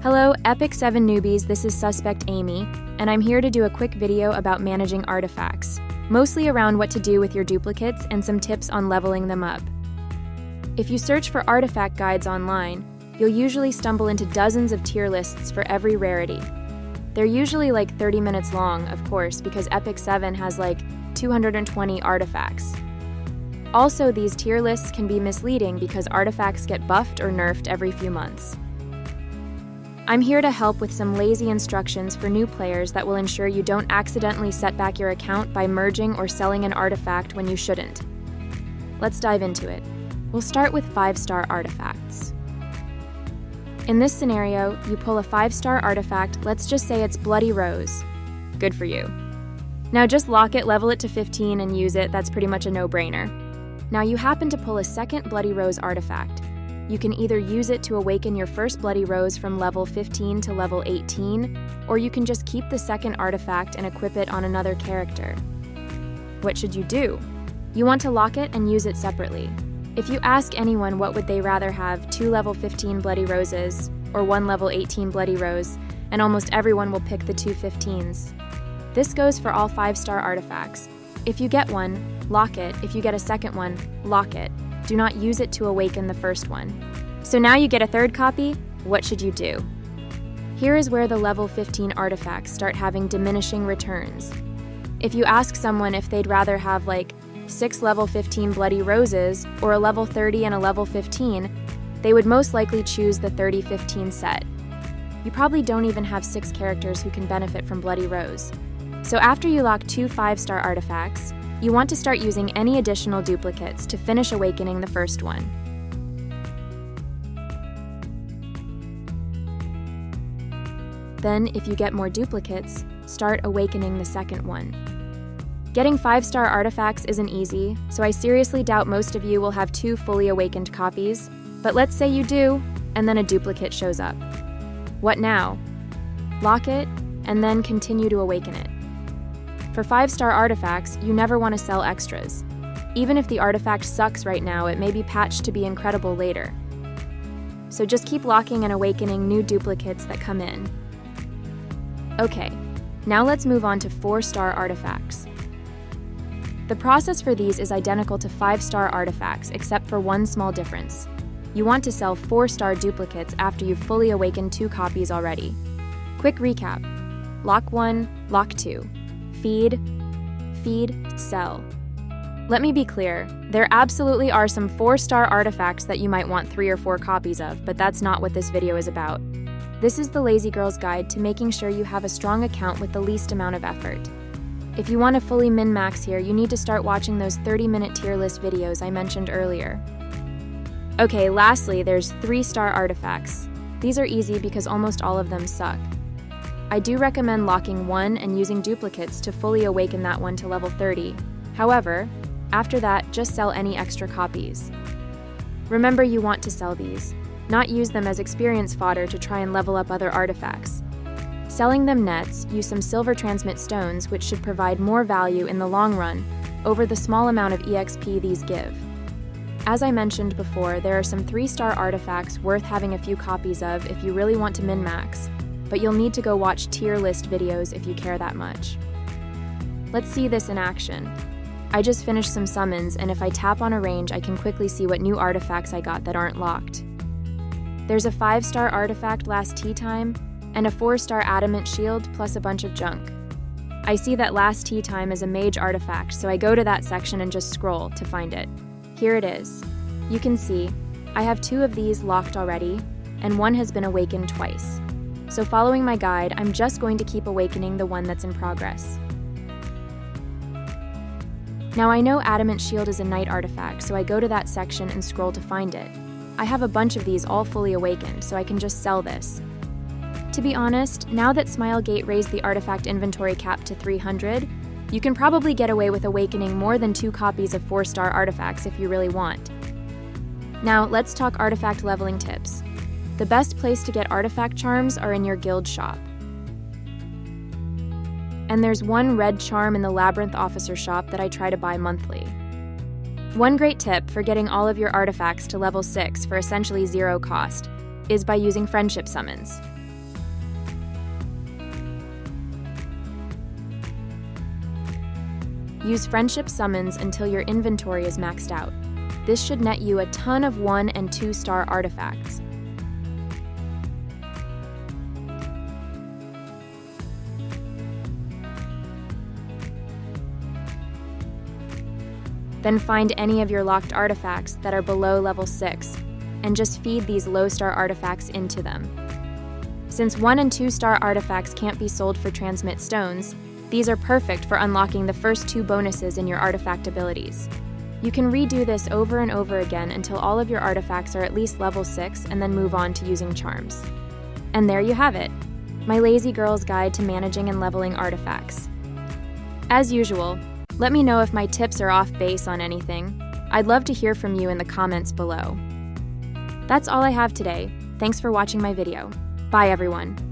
Hello, Epic 7 newbies, this is Suspect Amy, and I'm here to do a quick video about managing artifacts, mostly around what to do with your duplicates and some tips on leveling them up. If you search for artifact guides online, you'll usually stumble into dozens of tier lists for every rarity. They're usually like 30 minutes long, of course, because Epic 7 has like 220 artifacts. Also, these tier lists can be misleading because artifacts get buffed or nerfed every few months. I'm here to help with some lazy instructions for new players that will ensure you don't accidentally set back your account by merging or selling an artifact when you shouldn't. Let's dive into it. We'll start with 5-star artifacts. In this scenario, you pull a 5-star artifact, let's just say it's Bloody Rose. Good for you. Now just lock it, level it to 15 and use it, that's pretty much a no-brainer. Now you happen to pull a second Bloody Rose artifact. You can either use it to awaken your first Bloody Rose from level 15 to level 18, or you can just keep the second artifact and equip it on another character. What should you do? You want to lock it and use it separately. If you ask anyone what would they rather have, 2 level 15 Bloody Roses or 1 level 18 Bloody Rose, and almost everyone will pick the 2 15s. This goes for all 5-star artifacts. If you get one, lock it. If you get a second one, lock it. Do not use it to awaken the first one. So now you get a third copy, what should you do? Here is where the level 15 artifacts start having diminishing returns. If you ask someone if they'd rather have like 6 level 15 Bloody Roses or a level 30 and a level 15, they would most likely choose the 30-15 set. You probably don't even have 6 characters who can benefit from Bloody Rose. So after you lock 2 5-star artifacts, you want to start using any additional duplicates to finish awakening the first one. Then, if you get more duplicates, start awakening the second one. Getting 5-star artifacts isn't easy, so I seriously doubt most of you will have 2 fully awakened copies, but let's say you do, and then a duplicate shows up. What now? Lock it, and then continue to awaken it. For 5-star artifacts, you never want to sell extras. Even if the artifact sucks right now, it may be patched to be incredible later. So just keep locking and awakening new duplicates that come in. Okay, now let's move on to 4-star artifacts. The process for these is identical to 5-star artifacts, except for one small difference. You want to sell 4-star duplicates after you've fully awakened 2 copies already. Quick recap. Lock 1, lock 2. Feed, sell. Let me be clear, there absolutely are some 4-star artifacts that you might want 3 or 4 copies of, but that's not what this video is about. This is the Lazy Girl's Guide to making sure you have a strong account with the least amount of effort. If you want to fully min-max here, you need to start watching those 30-minute tier list videos I mentioned earlier. Okay, lastly, there's 3-star artifacts. These are easy because almost all of them suck. I do recommend locking 1 and using duplicates to fully awaken that one to level 30. However, after that, just sell any extra copies. Remember, you want to sell these, not use them as experience fodder to try and level up other artifacts. Selling them nets, use some silver transmit stones, which should provide more value in the long run over the small amount of EXP these give. As I mentioned before, there are some 3-star artifacts worth having a few copies of if you really want to min-max, but you'll need to go watch tier list videos if you care that much. Let's see this in action. I just finished some summons, and if I tap on a range, I can quickly see what new artifacts I got that aren't locked. There's a 5-star artifact last tea time, and a 4-star adamant shield plus a bunch of junk. I see that last tea time is a mage artifact, so I go to that section and just scroll to find it. Here it is. You can see, I have 2 of these locked already, and 1 has been awakened twice. So following my guide, I'm just going to keep awakening the one that's in progress. Now I know Adamant Shield is a knight artifact, so I go to that section and scroll to find it. I have a bunch of these all fully awakened, so I can just sell this. To be honest, now that Smilegate raised the artifact inventory cap to 300, you can probably get away with awakening more than 2 copies of 4-star artifacts if you really want. Now let's talk artifact leveling tips. The best place to get artifact charms are in your guild shop. And there's one red charm in the Labyrinth Officer shop that I try to buy monthly. One great tip for getting all of your artifacts to level 6 for essentially 0 cost is by using friendship summons. Use Friendship Summons until your inventory is maxed out. This should net you a ton of 1 and 2-star artifacts. Then find any of your locked artifacts that are below level 6, and just feed these low-star artifacts into them. Since 1 and 2-star artifacts can't be sold for transmit stones, these are perfect for unlocking the first 2 bonuses in your artifact abilities. You can redo this over and over again until all of your artifacts are at least level 6 and then move on to using charms. And there you have it, my lazy girl's guide to managing and leveling artifacts. As usual, let me know if my tips are off base on anything. I'd love to hear from you in the comments below. That's all I have today. Thanks for watching my video. Bye everyone.